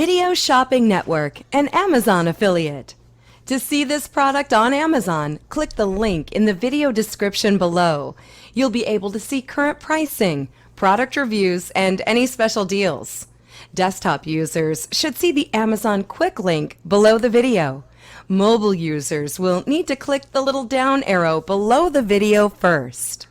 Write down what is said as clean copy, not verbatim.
Video Shopping Network, an Amazon affiliate. To see this product on Amazon, click the link in the video description below. You'll be able to see current pricing, product reviews, and any special deals. Desktop users should see the Amazon quick link below the video. Mobile users will need to click the little down arrow below the video first.